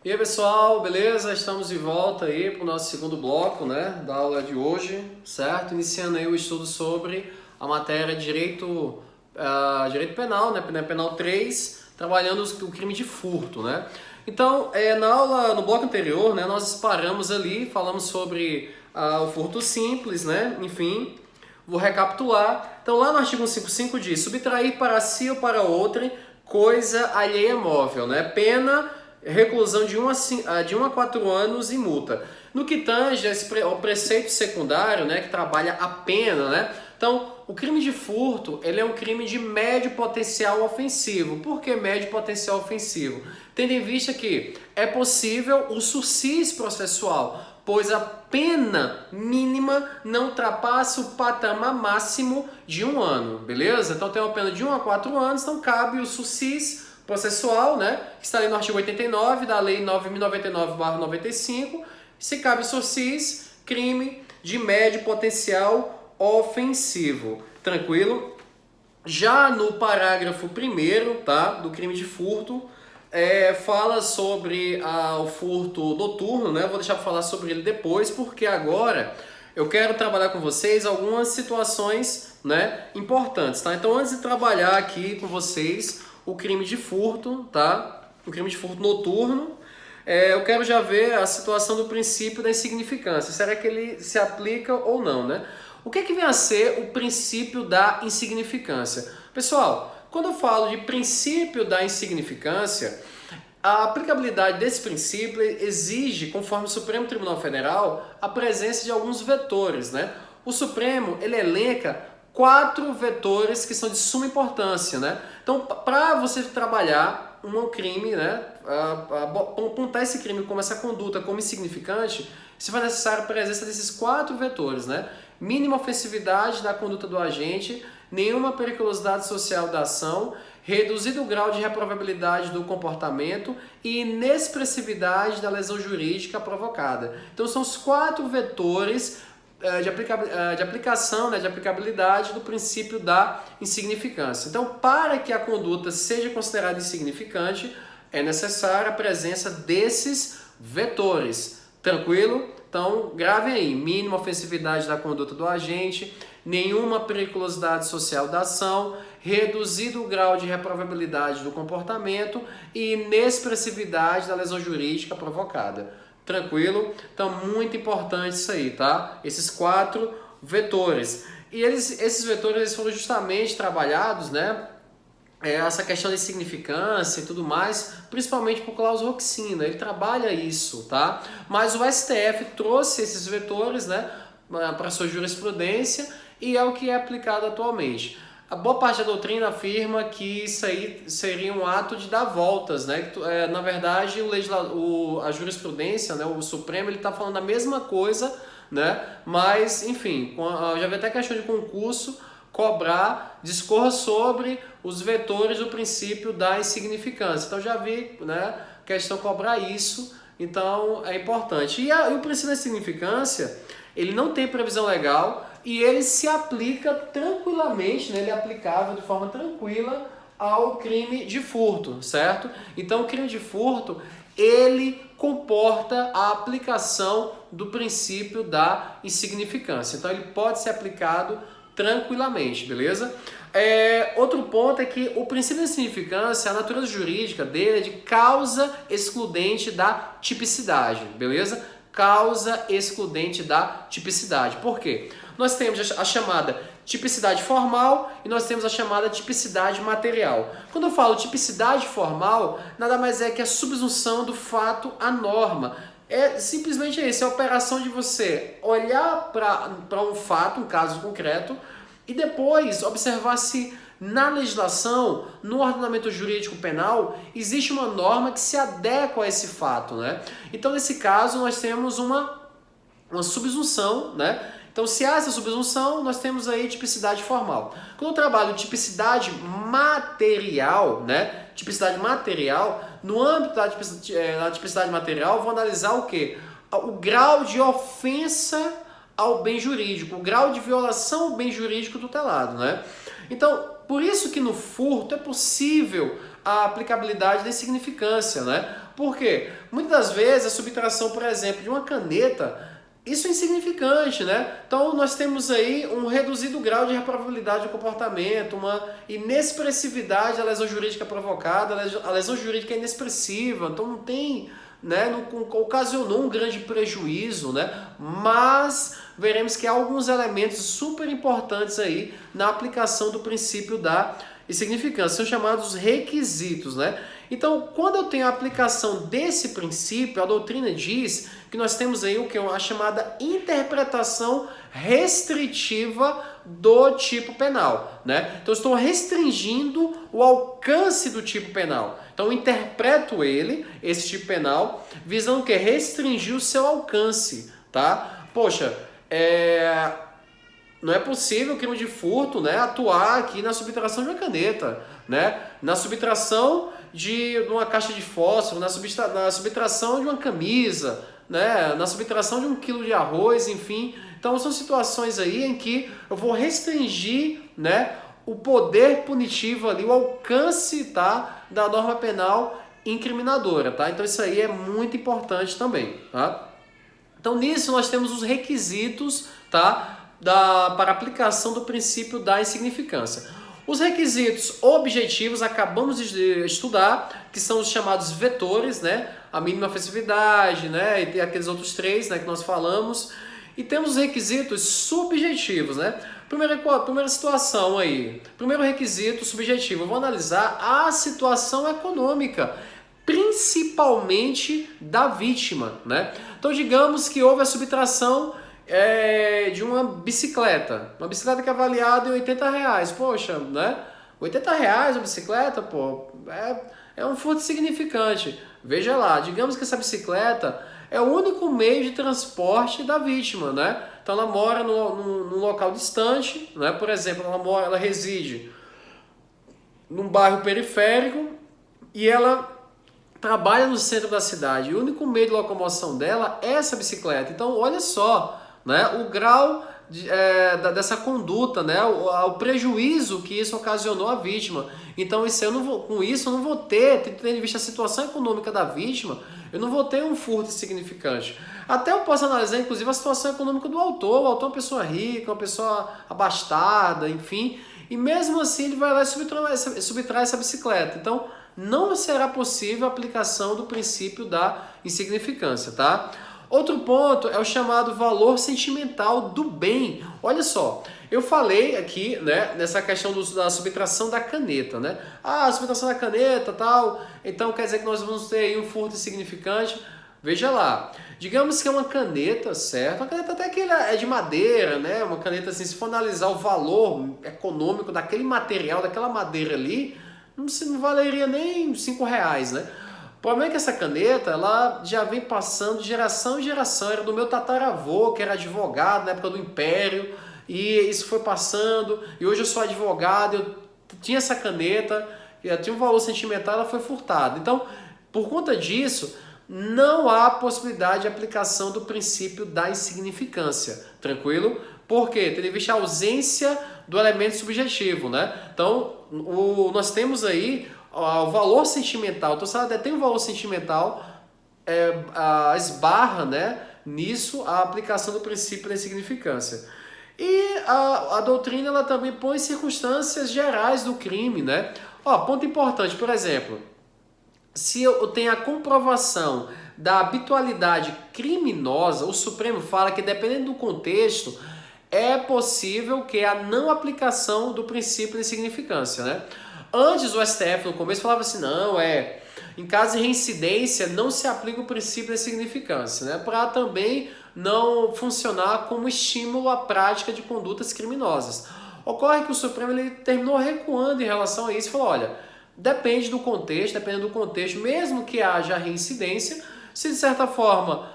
E aí pessoal, beleza? Estamos de volta aí para o nosso segundo bloco, né, da aula de hoje, certo? Iniciando aí o estudo sobre a matéria de direito penal, né, penal 3, trabalhando o crime de furto, né? Então, no bloco anterior, né, nós paramos ali, falamos sobre o furto simples, né? Enfim, vou recapitular. Então, lá no artigo 155 diz: subtrair para si ou para outrem coisa alheia móvel, né? Pena reclusão de 1 a 4 anos e multa. No que tange ao preceito secundário, né, que trabalha a pena, né? Então, o crime de furto, ele é um crime de médio potencial ofensivo. Por que médio potencial ofensivo? Tendo em vista que é possível o sursis processual, pois a pena mínima não ultrapassa o patamar máximo de 1 ano, beleza? Então tem uma pena de 1 a 4 anos, então cabe o sursis processual, né, que está ali no artigo 89 da Lei 9.099/95, se cabe sursis, crime de médio potencial ofensivo. Tranquilo? Já no parágrafo 1º, tá, do crime de furto, fala sobre o furto noturno, né? Eu vou deixar para falar sobre ele depois, porque agora eu quero trabalhar com vocês algumas situações, né, importantes, tá? Então, antes de trabalhar aqui com vocês o crime de furto, tá? O crime de furto noturno, eu quero já ver a situação do princípio da insignificância. Será que ele se aplica ou não, né? O que vem a ser o princípio da insignificância? Pessoal, quando eu falo de princípio da insignificância, a aplicabilidade desse princípio exige, conforme o Supremo Tribunal Federal, a presença de alguns vetores, né? O Supremo, ele elenca 4 vetores que são de suma importância, né? Então, para você trabalhar um crime, né, apontar esse crime como essa conduta como insignificante, se for necessário a presença desses 4 vetores, né? Mínima ofensividade da conduta do agente, nenhuma periculosidade social da ação, reduzido grau de reprovabilidade do comportamento e inexpressividade da lesão jurídica provocada. Então, são os 4 vetores de aplicação, né, de aplicabilidade do princípio da insignificância. Então, para que a conduta seja considerada insignificante, é necessária a presença desses vetores. Tranquilo? Então, gravem aí: mínima ofensividade da conduta do agente, nenhuma periculosidade social da ação, reduzido o grau de reprovabilidade do comportamento e inexpressividade da lesão jurídica provocada. Tranquilo? Então, muito importante isso aí, tá? Esses 4 vetores. E esses vetores eles foram justamente trabalhados, né? Essa questão de significância e tudo mais, principalmente por Klaus Roxina, ele trabalha isso, tá? Mas o STF trouxe esses vetores, né, para sua jurisprudência e é o que é aplicado atualmente. A boa parte da doutrina afirma que isso aí seria um ato de dar voltas, né? Na verdade, a jurisprudência, né, o Supremo, ele está falando a mesma coisa, né? Mas, enfim, já vi até questão de concurso discorra sobre os vetores do princípio da insignificância. Então, já vi, né, questão cobrar isso, então é importante. E o princípio da insignificância, ele não tem previsão legal e ele se aplica tranquilamente, né, ele é aplicável de forma tranquila ao crime de furto, certo? Então, o crime de furto, ele comporta a aplicação do princípio da insignificância. Então, ele pode ser aplicado tranquilamente, beleza? Outro ponto é que o princípio da insignificância, a natureza jurídica dele é de causa excludente da tipicidade, beleza? Causa excludente da tipicidade. Por quê? Nós temos a chamada tipicidade formal e nós temos a chamada tipicidade material. Quando eu falo tipicidade formal, nada mais é que a subsunção do fato à norma. É simplesmente isso, é a operação de você olhar para um fato, um caso concreto, e depois observar se na legislação, no ordenamento jurídico penal, existe uma norma que se adequa a esse fato, né? Então, nesse caso, nós temos uma subsunção, né? Então, se há essa subsunção, nós temos aí tipicidade formal. Quando eu trabalho tipicidade material, né? Tipicidade material, no âmbito da tipicidade material, eu vou analisar o quê? O grau de ofensa ao bem jurídico, o grau de violação ao bem jurídico tutelado, né? Então, por isso que no furto é possível a aplicabilidade da insignificância, né? Por quê? Muitas das vezes a subtração, por exemplo, de uma caneta, isso é insignificante, né? Então nós temos aí um reduzido grau de reprovabilidade do comportamento, uma inexpressividade da lesão jurídica provocada, a lesão jurídica é inexpressiva, então não tem, né, não ocasionou um grande prejuízo, né? Mas veremos que há alguns elementos super importantes aí na aplicação do princípio da insignificância, são chamados requisitos, né? Então, quando eu tenho a aplicação desse princípio, a doutrina diz que nós temos aí o que é a chamada interpretação restritiva do tipo penal, né? Então, eu estou restringindo o alcance do tipo penal. Então, eu interpreto esse tipo penal, visando o quê? Restringir o seu alcance, tá? Poxa, não é possível o crime de furto, né, atuar aqui na subtração de uma caneta, né, na subtração de uma caixa de fósforo, na subtração de uma camisa, né, na subtração de 1 quilo de arroz, enfim. Então são situações aí em que eu vou restringir, né, o poder punitivo ali, o alcance, tá, da norma penal incriminadora, tá? Então isso aí é muito importante também, tá? Então nisso nós temos os requisitos, tá, para aplicação do princípio da insignificância. Os requisitos objetivos acabamos de estudar, que são os chamados vetores, né? A mínima ofensividade, né? E tem aqueles outros 3, né, que nós falamos. E temos os requisitos subjetivos, né? Primeira situação aí. Primeiro requisito subjetivo. Eu vou analisar a situação econômica, principalmente da vítima, né? Então digamos que houve a subtração de uma bicicleta que é avaliada em R$80, poxa, né? R$80 a bicicleta, pô, é um furto significante. Veja lá, digamos que essa bicicleta é o único meio de transporte da vítima, né? Então ela mora num local distante, né? Por exemplo, ela reside num bairro periférico e ela trabalha no centro da cidade. O único meio de locomoção dela é essa bicicleta. Então, olha só, né, o grau dessa conduta, né, o prejuízo que isso ocasionou à vítima. Então, com isso eu não vou tendo em vista a situação econômica da vítima, eu não vou ter um furto insignificante. Até eu posso analisar, inclusive, a situação econômica do autor. O autor é uma pessoa rica, uma pessoa abastada, enfim, e mesmo assim ele vai lá e subtrai essa bicicleta. Então, não será possível a aplicação do princípio da insignificância, tá? Outro ponto é o chamado valor sentimental do bem. Olha só, eu falei aqui, né, nessa questão da subtração da caneta, né? Ah, a subtração da caneta, tal, então quer dizer que nós vamos ter aí um furto insignificante. Veja lá, digamos que é uma caneta, certo? Uma caneta até que é de madeira, né? Uma caneta, assim, se for analisar o valor econômico daquele material, daquela madeira ali, não valeria nem R$5, né? O problema é que essa caneta, ela já vem passando de geração em geração. Era do meu tataravô, que era advogado na época do Império, e isso foi passando, e hoje eu sou advogado, eu tinha essa caneta, tinha um valor sentimental, ela foi furtada. Então, por conta disso, não há possibilidade de aplicação do princípio da insignificância, tranquilo? Por quê? Tendo em vista a ausência do elemento subjetivo, né? Então, nós temos aí o valor sentimental. Então, se ela detém um valor sentimental, esbarra, né, nisso a aplicação do princípio da insignificância. E a doutrina ela também põe circunstâncias gerais do crime, né? Ponto importante, por exemplo, se eu tenho a comprovação da habitualidade criminosa, o Supremo fala que, dependendo do contexto, é possível que a não aplicação do princípio da insignificância, né? Antes o STF no começo falava assim, não, em caso de reincidência não se aplica o princípio da insignificância, né? Para também não funcionar como estímulo à prática de condutas criminosas. Ocorre que o Supremo ele terminou recuando em relação a isso e falou, olha, dependendo do contexto, mesmo que haja reincidência, se de certa forma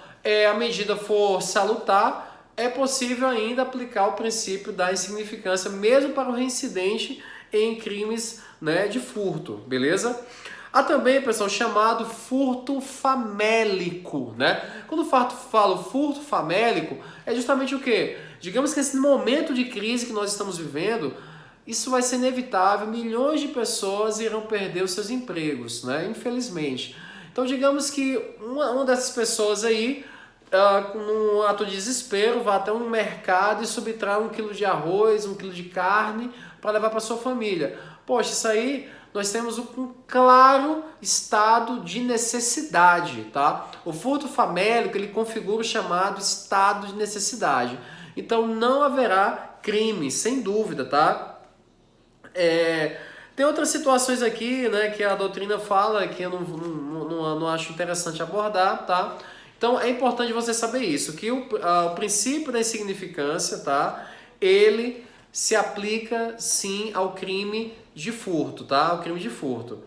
a medida for salutar, é possível ainda aplicar o princípio da insignificância, mesmo para o reincidente em crimes, né, de furto, beleza? Há também, pessoal, chamado furto famélico, né? Quando falo furto famélico, é justamente o quê? Digamos que nesse momento de crise que nós estamos vivendo, isso vai ser inevitável, milhões de pessoas irão perder os seus empregos, né? Infelizmente. Então digamos que uma dessas pessoas aí, num ato de desespero, vai até um mercado e subtrai 1 quilo de arroz, 1 quilo de carne para levar para sua família. Poxa, isso aí nós temos um claro estado de necessidade, tá? O furto famélico, ele configura o chamado estado de necessidade. Então não haverá crime, sem dúvida, tá? Tem outras situações aqui, né, que a doutrina fala que eu não acho interessante abordar, tá? Então é importante você saber isso, que o princípio da insignificância, tá? Ele se aplica sim ao crime de furto, tá? Ao crime de furto.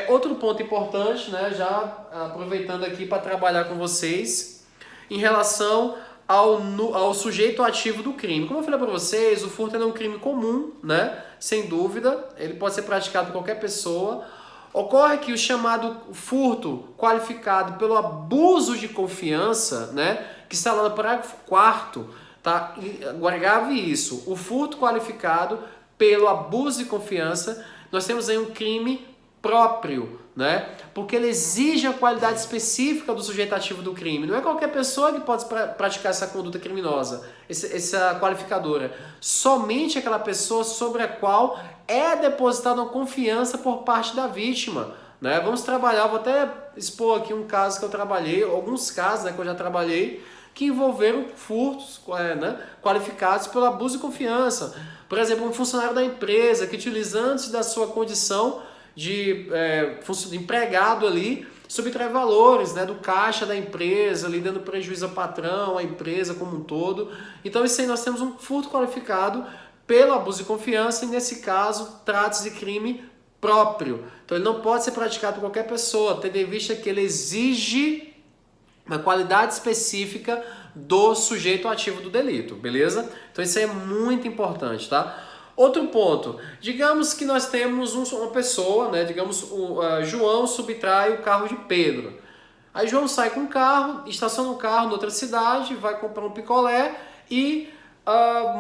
Outro ponto importante, né, já aproveitando aqui para trabalhar com vocês, em relação ao sujeito ativo do crime. Como eu falei para vocês, o furto é um crime comum, né? Sem dúvida, ele pode ser praticado por qualquer pessoa. Ocorre que o chamado furto qualificado pelo abuso de confiança, né, que está lá no parágrafo 4º, tá? Agora grave isso, o furto qualificado pelo abuso de confiança, nós temos aí um crime próprio, né? Porque ele exige a qualidade específica do sujeito ativo do crime. Não é qualquer pessoa que pode praticar essa conduta criminosa, essa qualificadora. Somente aquela pessoa sobre a qual é depositada uma confiança por parte da vítima, né? Vamos trabalhar, vou até expor aqui um caso que eu trabalhei, alguns casos, né, que eu já trabalhei, que envolveram furtos, né, qualificados pelo abuso de confiança. Por exemplo, um funcionário da empresa que, utilizando-se da sua condição de empregado ali, subtrai valores, né, do caixa da empresa, ali dando prejuízo ao patrão, à empresa como um todo. Então isso aí nós temos um furto qualificado pelo abuso de confiança e nesse caso trata-se de crime próprio. Então ele não pode ser praticado por qualquer pessoa, tendo em vista que ele exige uma qualidade específica do sujeito ativo do delito, beleza? Então isso aí é muito importante, tá? Outro ponto, digamos que nós temos uma pessoa, né, digamos João subtrai o carro de Pedro. Aí João sai com o carro, estaciona o carro em outra cidade, vai comprar um picolé e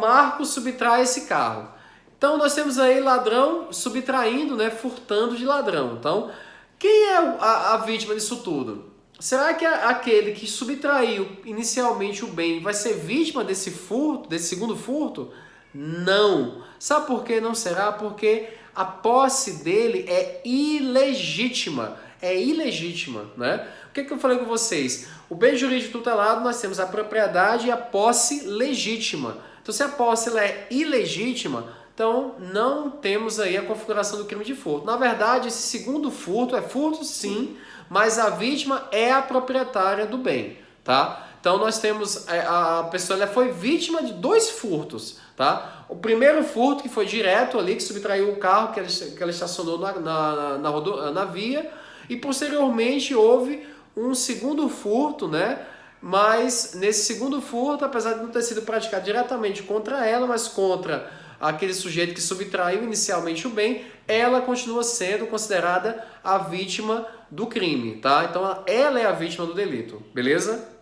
Marcos subtrai esse carro. Então nós temos aí ladrão subtraindo, né, furtando de ladrão. Então quem é a vítima disso tudo? Será que aquele que subtraiu inicialmente o bem vai ser vítima desse furto, desse segundo furto? Não. Sabe por que não será? Porque a posse dele é ilegítima. É ilegítima, né? O que eu falei com vocês? O bem jurídico tutelado nós temos a propriedade e a posse legítima. Então se a posse ela é ilegítima, então não temos aí a configuração do crime de furto. Na verdade, esse segundo furto é furto sim, mas a vítima é a proprietária do bem, tá? Então nós temos, a pessoa ela foi vítima de 2 furtos, tá? O primeiro furto que foi direto ali, que subtraiu o carro que ela estacionou na via, e posteriormente houve um segundo furto, né? Mas nesse segundo furto, apesar de não ter sido praticado diretamente contra ela, mas contra aquele sujeito que subtraiu inicialmente o bem, ela continua sendo considerada a vítima do crime, tá? Então ela é a vítima do delito, beleza?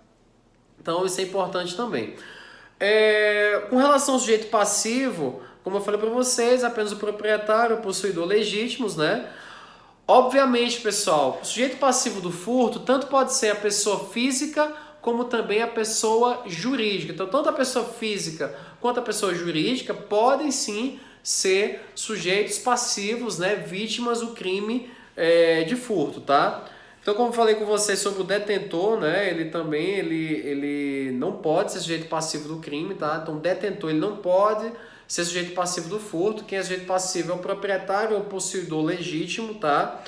Então isso é importante também. Com relação ao sujeito passivo, como eu falei para vocês, apenas o proprietário, o possuidor legítimos, né? Obviamente, pessoal, o sujeito passivo do furto tanto pode ser a pessoa física como também a pessoa jurídica. Então, tanto a pessoa física quanto a pessoa jurídica podem sim ser sujeitos passivos, né, vítimas do crime de furto, tá? Então, como eu falei com vocês sobre o detentor, né, ele não pode ser sujeito passivo do crime, tá? Então, o detentor ele não pode ser sujeito passivo do furto. Quem é sujeito passivo é o proprietário ou possuidor legítimo, tá?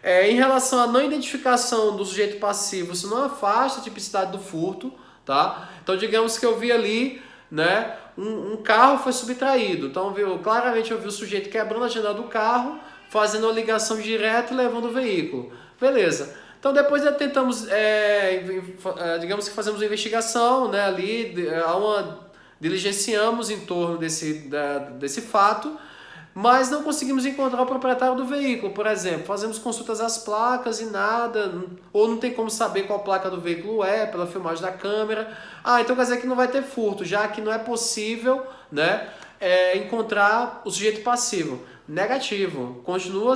Em relação à não identificação do sujeito passivo, isso não afasta a tipicidade do furto, tá? Então, digamos que eu vi ali, né, um carro foi subtraído. Então, claramente eu vi o sujeito quebrando a janela do carro, fazendo uma ligação direta e levando o veículo. Beleza. Então, depois tentamos, digamos que fazemos uma investigação, né, ali, diligenciamos em torno desse fato, mas não conseguimos encontrar o proprietário do veículo, por exemplo. Fazemos consultas às placas e nada, ou não tem como saber qual placa do veículo é, pela filmagem da câmera. Então quer dizer que não vai ter furto, já que não é possível, né, encontrar o sujeito passivo. Negativo, continua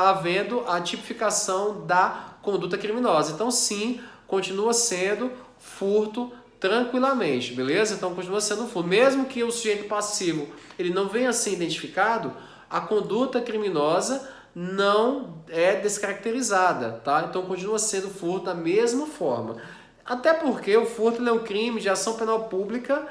havendo a tipificação da conduta criminosa. Então, sim, continua sendo furto tranquilamente, beleza? Então, continua sendo furto. Mesmo que o sujeito passivo ele não venha a ser identificado, a conduta criminosa não é descaracterizada, tá? Então, continua sendo furto da mesma forma. Até porque o furto é um crime de ação penal pública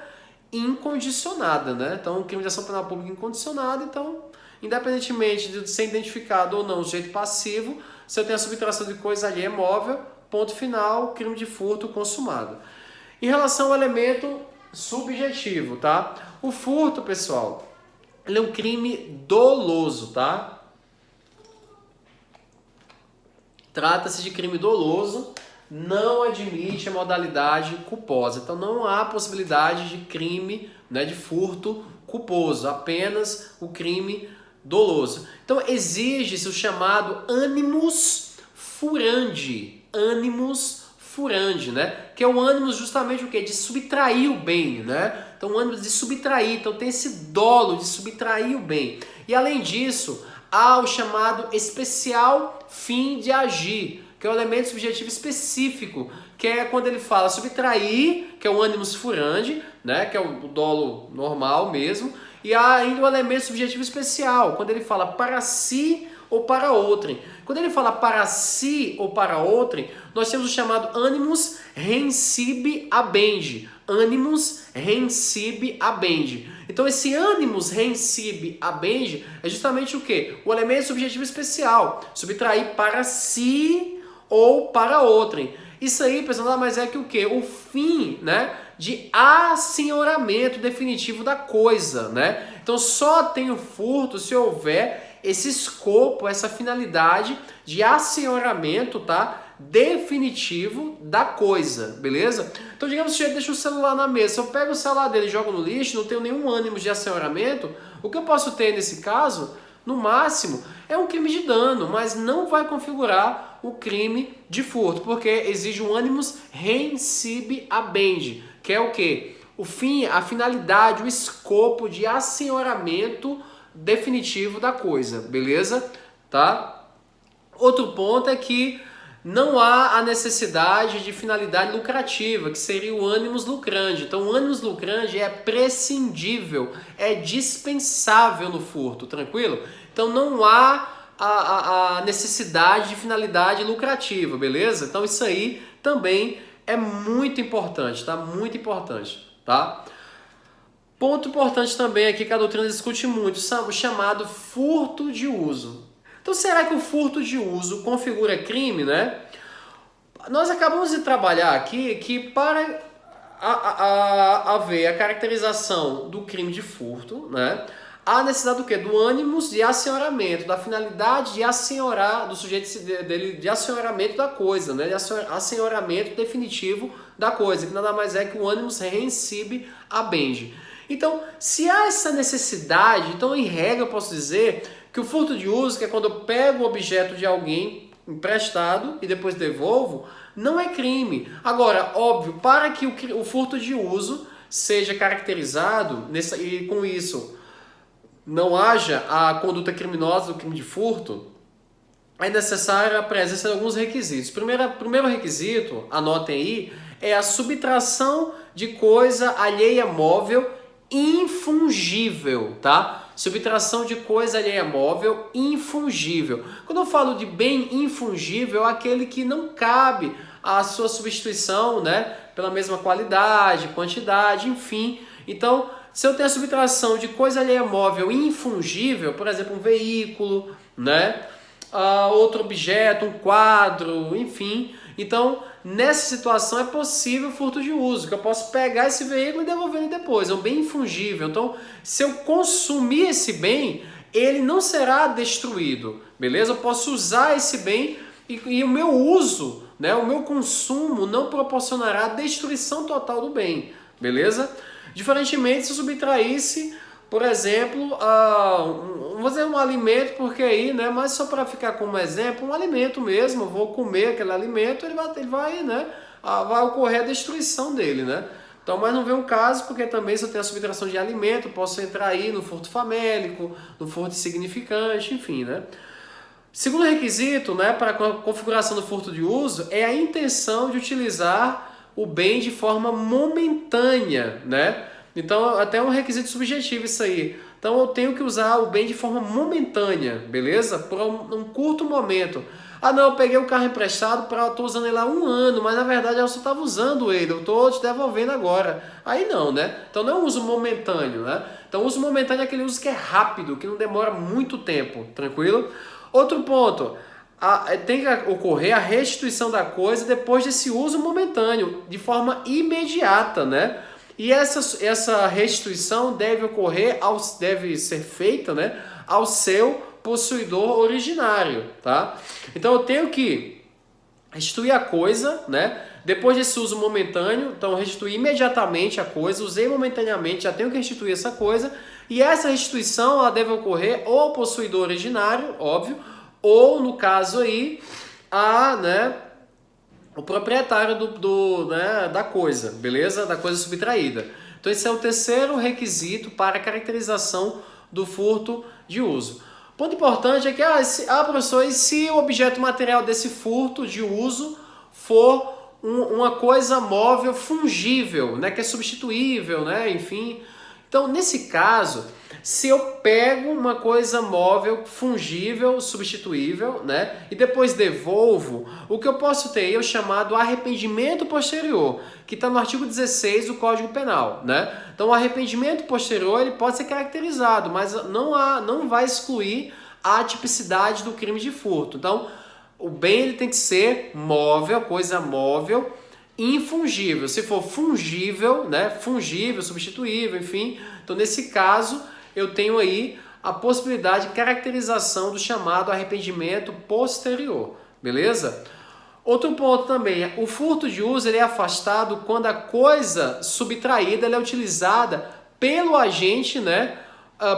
incondicionada, né? Então, um crime de ação penal pública incondicionada, então, independentemente de ser identificado ou não o sujeito passivo, se eu tenho a subtração de coisa alheia móvel, ponto final, crime de furto consumado. Em relação ao elemento subjetivo, tá? O furto, pessoal, ele é um crime doloso, tá? Trata-se de crime doloso, não admite a modalidade culposa. Então não há possibilidade de crime, né, de furto culposo, apenas o crime doloso. Então exige-se o chamado animus furandi. Animus furandi, né? Que é o ânimos justamente o quê? De subtrair o bem, né? Então o ânimos de subtrair, então tem esse dolo de subtrair o bem. E além disso, há o chamado especial fim de agir, que é o elemento subjetivo específico, que é quando ele fala subtrair, que é o animus furandi, né, que é o dolo normal mesmo, e há ainda o elemento subjetivo especial, quando ele fala para si ou para outrem. Quando ele fala para si ou para outrem, nós temos o chamado animus rensibi habendi. Animus rensibi habendi. Então esse animus rensibi habendi é justamente o quê? O elemento subjetivo especial, subtrair para si ou para outrem. Isso aí, pessoal, nada mais é que o quê? O fim, né, de assenhoramento definitivo da coisa, né? Então só tem o furto se houver esse escopo, essa finalidade de assenhoramento, tá, definitivo da coisa, beleza? Então digamos que o sujeito deixa o celular na mesa, se eu pego o celular dele e jogo no lixo, não tenho nenhum ânimo de assenhoramento, o que eu posso ter nesse caso, no máximo, é um crime de dano, mas não vai configurar o crime de furto, porque exige um animus rensibi habendi, que é o quê? O fim, a finalidade, o escopo de assenhoramento definitivo da coisa, beleza? Tá? Outro ponto é que não há a necessidade de finalidade lucrativa, que seria o animus lucrandi. Então, o animus lucrandi é prescindível, é dispensável no furto, tranquilo? Então, não há a necessidade de finalidade lucrativa, beleza? Então, isso aí também é muito importante, tá? Muito importante, tá? Ponto importante também aqui que a doutrina discute muito, o chamado furto de uso. Então, será que o furto de uso configura crime, né? Nós acabamos de trabalhar aqui que para haver a caracterização do crime de furto, né, há a necessidade do quê? Do ânimos de assenhoramento, da finalidade de assenhorar, do sujeito dele, de assenhoramento da coisa, né, de assenhoramento definitivo da coisa, que nada mais é que o ânimos rensibi habendi. Então, se há essa necessidade, então em regra eu posso dizer que o furto de uso, que é quando eu pego o objeto de alguém emprestado e depois devolvo, não é crime. Agora, óbvio, para que o furto de uso seja caracterizado, e com isso não haja a conduta criminosa do crime de furto, é necessária a presença de alguns requisitos. Primeiro requisito, anotem aí, é a subtração de coisa alheia móvel infungível, tá? Subtração de coisa alheia móvel infungível. Quando eu falo de bem infungível, é aquele que não cabe a sua substituição, né, pela mesma qualidade, quantidade, enfim. Então, se eu tenho a subtração de coisa alheia móvel infungível, por exemplo, um veículo, né, outro objeto, um quadro, enfim. Então, nessa situação é possível furto de uso, que eu posso pegar esse veículo e devolver ele depois, é um bem infungível. Então, se eu consumir esse bem, ele não será destruído, beleza? Eu posso usar esse bem e o meu uso, né, o meu consumo não proporcionará a destruição total do bem, beleza? Diferentemente, se eu subtraísse, por exemplo, vou dizer um alimento, porque aí, né, mas só para ficar como exemplo, um alimento mesmo, eu vou comer aquele alimento, ele vai, né, vai ocorrer a destruição dele, né? Então, mas não vem um caso, porque também se eu tenho a subtração de alimento, posso entrar aí no furto famélico, no furto insignificante, enfim, né? Segundo requisito, né, para a configuração do furto de uso é a intenção de utilizar o bem de forma momentânea, né? Então, até um requisito subjetivo isso aí. Então, eu tenho que usar o bem de forma momentânea, beleza? Por um curto momento. Ah, não, eu peguei o carro emprestado, estou usando ele há 1 ano, mas na verdade eu só estava usando ele, eu estou te devolvendo agora. Aí não, né? Então não é um uso momentâneo, né? Então o uso momentâneo é aquele uso que é rápido, que não demora muito tempo, tranquilo? Outro ponto, tem que ocorrer a restituição da coisa depois desse uso momentâneo, de forma imediata, né? E essa restituição deve ser feita, né, ao seu possuidor originário, tá? Então eu tenho que restituir a coisa, né? Depois desse uso momentâneo, então restituir imediatamente a coisa, usei momentaneamente, já tenho que restituir essa coisa, e essa restituição ela deve ocorrer ou ao possuidor originário, óbvio, ou no caso aí, o proprietário né, da coisa, beleza? Da coisa subtraída. Então esse é o terceiro requisito para a caracterização do furto de uso. Ponto importante é que, professor, e se o objeto material desse furto de uso for uma coisa móvel fungível, né, que é substituível, né, enfim. Então, nesse caso, se eu pego uma coisa móvel, fungível, substituível, né, e depois devolvo, o que eu posso ter aí é o chamado arrependimento posterior, que está no artigo 16 do Código Penal, né? Então, o arrependimento posterior ele pode ser caracterizado, mas não vai excluir a atipicidade do crime de furto. Então, o bem ele tem que ser móvel, coisa móvel, infungível. Se for fungível, né, fungível, substituível, enfim, então nesse caso eu tenho aí a possibilidade de caracterização do chamado arrependimento posterior, beleza? Outro ponto também, o furto de uso ele é afastado quando a coisa subtraída ela é utilizada pelo agente, né,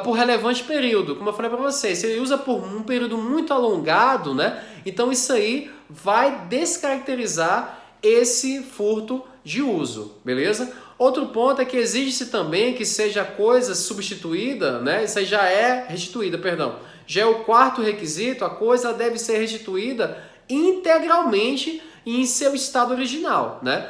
por relevante período. Como eu falei para vocês, se ele usa por um período muito alongado, né, então isso aí vai descaracterizar esse furto de uso, beleza? Outro ponto é que exige-se também que seja a coisa substituída, né? Isso aí já é restituída, perdão. Já é o quarto requisito, a coisa deve ser restituída integralmente e em seu estado original, né?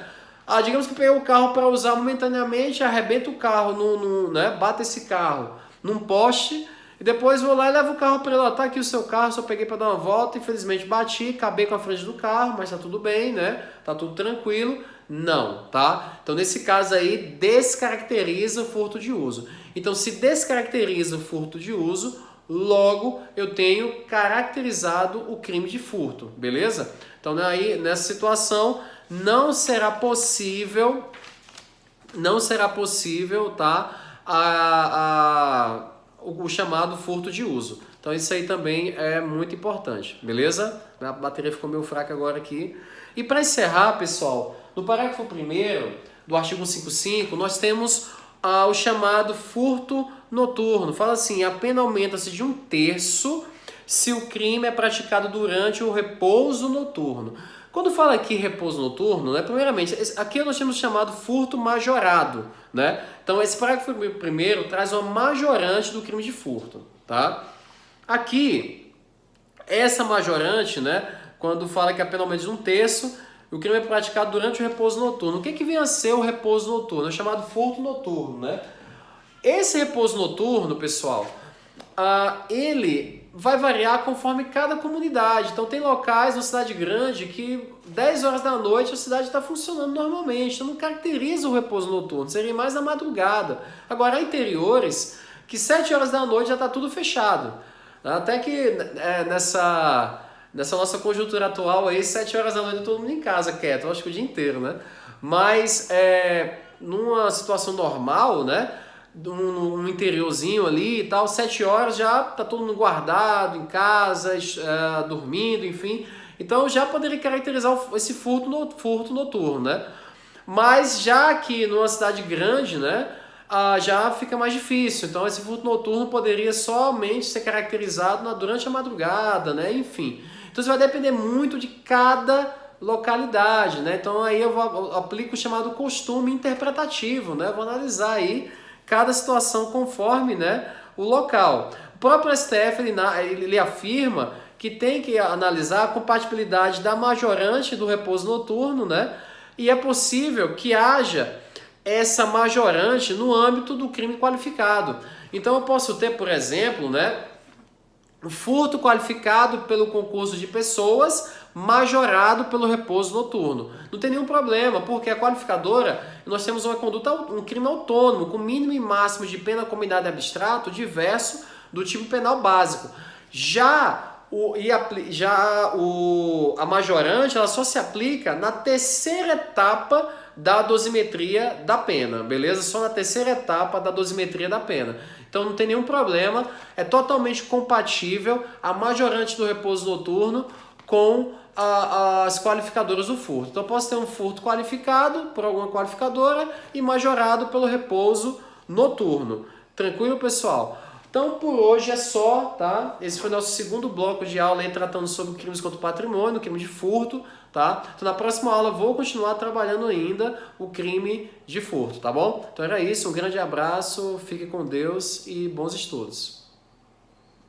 Digamos que eu peguei o carro para usar momentaneamente, arrebento o carro, né? Bato esse carro num poste e depois vou lá e levo o carro para ele. Tá aqui o seu carro, só peguei para dar uma volta, infelizmente bati, acabei com a frente do carro, mas tá tudo bem, né? Tá tudo tranquilo. Não, tá? Então nesse caso aí descaracteriza o furto de uso. Então se descaracteriza o furto de uso, logo eu tenho caracterizado o crime de furto, beleza? Então aí nessa situação não será possível, tá? O chamado furto de uso. Então isso aí também é muito importante, beleza? A bateria ficou meio fraca agora aqui. E para encerrar, pessoal, no parágrafo 1º do artigo 155, nós temos o chamado furto noturno. Fala assim, a pena aumenta-se de 1/3 se o crime é praticado durante o repouso noturno. Quando fala aqui repouso noturno, né, primeiramente, aqui nós temos chamado furto majorado, né? Então esse parágrafo primeiro traz uma majorante do crime de furto, tá? Aqui, essa majorante, né, quando fala que a pena aumenta de 1/3, o crime é praticado durante o repouso noturno. O que vem a ser o repouso noturno? É chamado furto noturno, né? Esse repouso noturno, pessoal, ele vai variar conforme cada comunidade. Então tem locais na cidade grande que 10 horas da noite a cidade está funcionando normalmente. Então não caracteriza o repouso noturno, seria mais na madrugada. Agora há interiores que 7 horas da noite já está tudo fechado. Até que nessa nossa conjuntura atual aí, 7 horas da noite todo mundo em casa quieto, eu acho que o dia inteiro, né? Mas numa situação normal, né? No interiorzinho ali e tal, 7 horas já tá todo mundo guardado em casa, dormindo, enfim. Então já poderia caracterizar esse furto noturno, né? Mas já que numa cidade grande, né? Já fica mais difícil. Então esse furto noturno poderia somente ser caracterizado durante a madrugada, né? Enfim. Então isso vai depender muito de cada localidade, né? Então aí eu aplico o chamado costume interpretativo, né? Eu vou analisar aí cada situação conforme, né, o local. O próprio STF ele afirma que tem que analisar a compatibilidade da majorante do repouso noturno, né? E é possível que haja essa majorante no âmbito do crime qualificado. Então eu posso ter, por exemplo, né, um furto qualificado pelo concurso de pessoas majorado pelo repouso noturno. Não tem nenhum problema, porque a qualificadora, nós temos uma conduta, um crime autônomo, com mínimo e máximo de pena combinada abstrato diverso do tipo penal básico. A majorante, ela só se aplica na terceira etapa da dosimetria da pena, beleza? Só na terceira etapa da dosimetria da pena. Então não tem nenhum problema, é totalmente compatível a majorante do repouso noturno com as qualificadoras do furto. Então eu posso ter um furto qualificado por alguma qualificadora e majorado pelo repouso noturno. Tranquilo, pessoal? Então, por hoje é só, tá? Esse foi o nosso segundo bloco de aula aí, tratando sobre crimes contra o patrimônio, crime de furto, tá? Então, na próxima aula, vou continuar trabalhando ainda o crime de furto, tá bom? Então, era isso. Um grande abraço, fique com Deus e bons estudos.